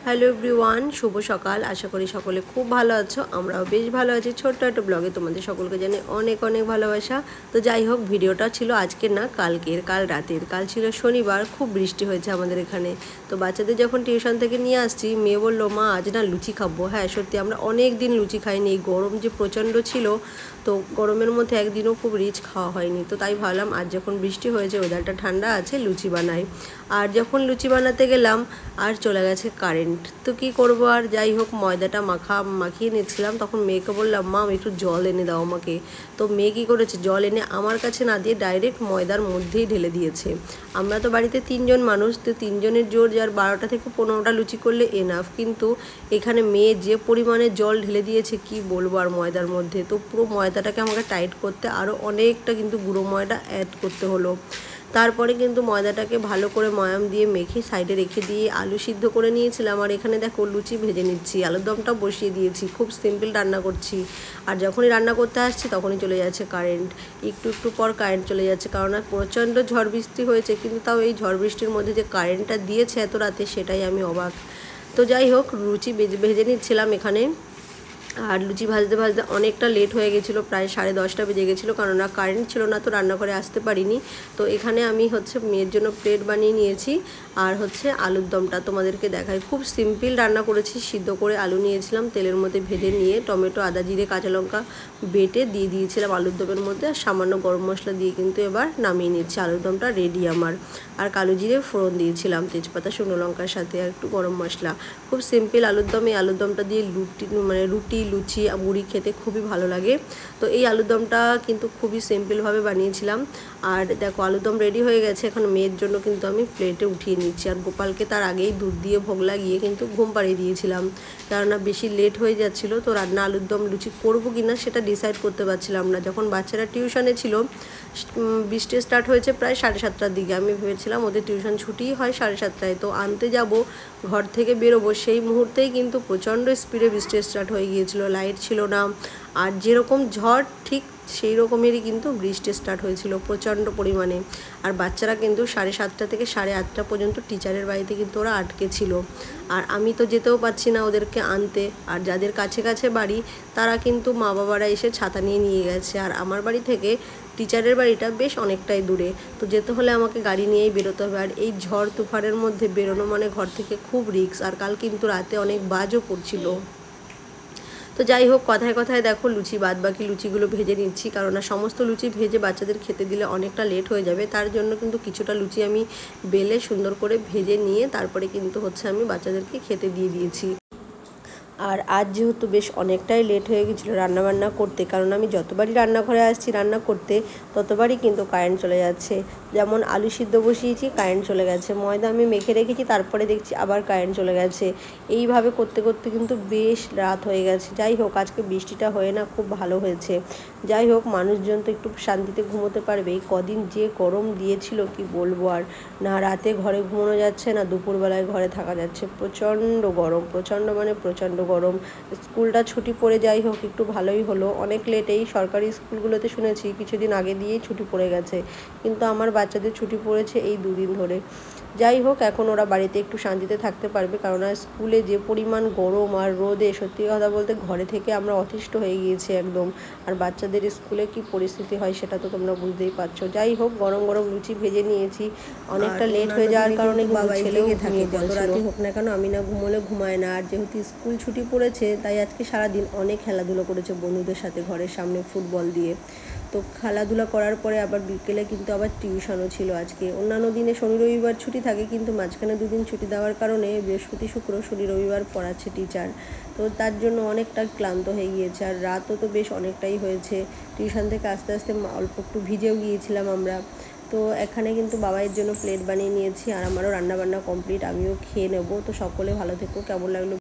Hello everyone, শুভ সকাল। আশা করি সকলে খুব ভালো আছো। আমরাও বেশ ভালো আছি। ছোট্ট একটা ব্লগে তোমাদের সকলকে জানি অনেক অনেক ভালোবাসা। তো যাই হোক, ভিডিওটা ছিল আজকের না, কালকের, কাল রাতের। কাল ছিল শনিবার, খুব বৃষ্টি হয়েছে আমাদের এখানে। তো বাচ্চাদের যখন টিউশন থেকে নিয়ে আসছি, মেয়ে বললো, মা আজ না লুচি খাবো। হ্যাঁ সত্যি, আমরা অনেক দিন লুচি খাইনি। এই গরম যে প্রচণ্ড ছিল, তো গরমের মধ্যে একদিনও খুব রিচ খাওয়া হয়নি। তো তাই ভাবলাম আজ যখন বৃষ্টি হয়েছে, ওয়েদারটা ঠান্ডা আছে, লুচি বানাই। আর যখন লুচি বানাতে গেলাম, আর চলে গেছে কারেন্ট। তো কী করবো, আর যাই হোক ময়দাটা মাখিয়ে নিচ্ছিলাম। তখন মেয়েকে বললাম, মা একটু জল এনে দাও আমাকে। তো মেয়ে কী করেছে, জল এনে আমার কাছে না দিয়ে ডাইরেক্ট ময়দার মধ্যেই ঢেলে দিয়েছে। আমরা তো বাড়িতে 3জন মানুষ, তো 3জনের জোর যার 12টা থেকে 15টা লুচি করলে এনাফ। কিন্তু এখানে মেয়ে যে পরিমাণে জল ঢেলে দিয়েছে কি বলবো আর ময়দার মধ্যে। তো পুরো ময়দাটাকে আমাকে টাইট করতে আরও অনেকটা কিন্তু গুঁড়ো ময়দা অ্যাড করতে হলো। তারপরে কিন্তু ময়দাটাকে ভালো করে ময়াম দিয়ে মেখে সাইডে রেখে দিয়ে আলু সিদ্ধ করে নিয়েছিলাম। আর এখানে দেখো লুচি ভেজে নিচ্ছি, আলুর দমটা বসিয়ে দিয়েছি। খুব সিম্পল রান্না করছি। আর যখনই রান্না করতে আসছি তখনই চলে যাচ্ছে কারেন্ট। একটু একটু পর কারেন্ট চলে যাচ্ছে, কারণ প্রচণ্ড ঝড় বৃষ্টি হয়েছে। কিন্তু তাও এই ঝড় বৃষ্টির মধ্যে যে কারেন্টটা দিয়েছে এত রাতে, সেটাই আমি অবাক। তো যাই হোক, লুচি ভেজে নিচ্ছিলাম এখানে। আর লুচি ভাজতে ভাজতে অনেকটা লেট হয়ে গেছিলো, প্রায় 10:30 বেজে গেছিলো, কারণ কারেন্ট ছিল না, তো রান্নাঘরে আসতে পারিনি। তো এখানে আমি মেয়ের জন্য প্লেট বানিয়ে নিয়েছি। আর আলুর দমটা তোমাদেরকে দেখাই। খুব সিম্পল রান্না করেছি। সিদ্ধ করে আলু নিয়েছিলাম, তেলের মধ্যে ভেজে নিয়ে টমেটো, আদা, জিরে, কাঁচা লঙ্কা বেটে দিয়ে দিয়েছিলাম আলুর দমের মধ্যে। আর সামান্য গরম মশলা দিয়ে কিন্তু এবার নামিয়ে নিচ্ছি। আলুর দমটা রেডি আমার। আর কালো জিরে ফোড়ন দিয়েছিলাম, তেজপাতা, শুকনো লঙ্কার সাথে আর একটু গরম মশলা। খুব সিম্পল আলুর দম। এই আলুর দমটা দিয়ে রুটি, লুচি, মুড়ি খেতে খুবই ভালো লাগে। তো এই আলুর দমটা কিন্তু খুবই সিম্পলভাবে বানিয়েছিলাম। আর দেখো আলুর দম রেডি হয়ে গেছে। এখন মেয়ের জন্য কিন্তু আমি প্লেটে উঠিয়ে নিচ্ছি। আর গোপালকে তার আগেই দুধ দিয়ে ভোগ লাগিয়ে কিন্তু ঘুম পাড়িয়ে দিয়েছিলাম, কেননা বেশি লেট হয়ে যাচ্ছিলো। তো রান্না আলুর দম লুচি করবো কি না সেটা ডিসাইড করতে পারছিলাম না। যখন বাচ্চারা টিউশনে ছিল, বৃষ্টি স্টার্ট হয়েছে প্রায় 7:30টার দিকে। আমি ভেবেছিলাম ওদের টিউশন ছুটি হয় 7:30টায়, তো আনতে যাব, ঘর থেকে বেরোবো, সেই মুহূর্তেই কিন্তু প্রচণ্ড স্পিডে বৃষ্টি স্টার্ট হয়ে গিয়েছিল। লাইট ছিল না। আর যেরকম ঝড় ঠিক সেই রকমেরই কিন্তু বৃষ্টি স্টার্ট হয়েছিল প্রচণ্ড পরিমাণে। আর বাচ্চারা কিন্তু 7:30 থেকে 8:30 পর্যন্ত টিচারের বাড়িতে কিন্তু ওরা আটকে ছিল। আর আমি তো যেতেও পারছি না ওদেরকে আনতে। আর যাদের কাছে কাছে বাড়ি, তারা কিন্তু মা বাবারা এসে ছাতা নিয়ে গেছে। আর আমার বাড়ি থেকে টিচারের বাড়িটা বেশ অনেকটাই দূরে। তো যেতে হলে আমাকে গাড়ি নিয়েই বেরোতে হবে। আর এই ঝড় তুফানের মধ্যে বেরোনো মানে ঘর থেকে খুব রিস্ক। আর কাল কিন্তু রাতে অনেক বাজও পড়ছিল। তো যাই হোক, কথায় কথায় দেখো বাকি লুচিগুলো ভেজে নিচ্ছি, কারণ সমস্ত লুচি ভেজে বাচ্চাদের খেতে দিলে অনেকটা লেট হয়ে যাবে। তার জন্য কিন্তু কিছুটা লুচি আমি বেলে সুন্দর করে ভেজে নিয়ে তারপরে কিন্তু আমি বাচ্চাদেরকে খেতে দিয়ে দিয়েছি। আর আজ যেহেতু বেশ অনেকটাই লেট হয়ে গেছিলো রান্নাবান্না করতে, কারণ আমি যতবারই রান্নাঘরে আসছি রান্না করতে, ততবারই কিন্তু কারেন্ট চলে যাচ্ছে। যেমন আলু সিদ্ধ বসিয়েছি, কারেন্ট চলে গেছে। ময়দা আমি মেখে রেখেছি, তারপরে দেখছি আবার কারেন্ট চলে গেছে। এইভাবে করতে করতে কিন্তু বেশ রাত হয়ে গেছে। যাই হোক, আজকে বৃষ্টিটা হয়ে না খুব ভালো হয়েছে। যাই হোক, মানুষজন তো একটু শান্তিতে ঘুমোতে পারবে। এই কদিন যে গরম দিয়েছিল কি বলবো। আর না রাতে ঘরে ঘুমানো যাচ্ছে, না দুপুরবেলায় ঘরে থাকা যাচ্ছে। প্রচণ্ড গরম, প্রচণ্ড মানে প্রচণ্ড গরম। স্কুলটা ছুটি পড়ে যাই হোক একটু ভালোই হলো। অনেক লেটেই সরকারি স্কুলগুলোতে শুনেছি কিছুদিন আগে দিয়েই ছুটি পড়ে গেছে, কিন্তু আমার বাচ্চাদের ছুটি পড়েছে এই 2 দিন ধরে। যাই হোক, এখন ওরা বাড়িতে একটু শান্তিতে থাকতে পারবে, কারণ স্কুলে যে পরিমাণ গরম আর রোদে, সত্যি কথা বলতে ঘরে থেকে আমরা অতিষ্ঠ হয়ে গিয়েছি একদম। আর বাচ্চাদের স্কুলে কি পরিস্থিতি হয় সেটা তো তোমরা বুঝতেই পারছো। যাই হোক, গরম গরম লুচি ভেজে নিয়েছি। অনেকটা লেট হয়ে যাওয়ার কারণে বাবা ছেলেও থাকে, যত রাতে হোক না কেন আমি না ঘুমোলে ঘুমায় না। আর যেহেতু স্কুল ছুটি পড়েছে, তাই আজকে সারাদিন অনেক খেলাধুলো করেছে বন্ধুদের সাথে ঘরের সামনে ফুটবল দিয়ে। তো খেলাধুলা করার পরে আবার বিকেলে কিন্তু আবার টিউশনও ছিল আজকে। অন্যান্য দিনে শনি রবিবার ছুটি থাকে, কিন্তু মাঝখানে 2 দিন ছুটি দেওয়ার কারণে বৃহস্পতি শুক্র শনি রবিবার পড়াচ্ছে টিচার। তো তার জন্য অনেকটা ক্লান্ত হয়ে গিয়েছে। আর রাতও তো বেশ অনেকটাই হয়েছে। টিউশন থেকে আস্তে আস্তে অল্প একটু ভিজেও গিয়েছিলাম আমরা। তো এখানে কিন্তু বাবাইয়ের জন্য প্লেট বানিয়ে নিয়েছি। আর আমারও রান্নাবান্না কমপ্লিট, আমিও খেয়ে নেব। তো সকলে ভালো থেকো। কেমন লাগলো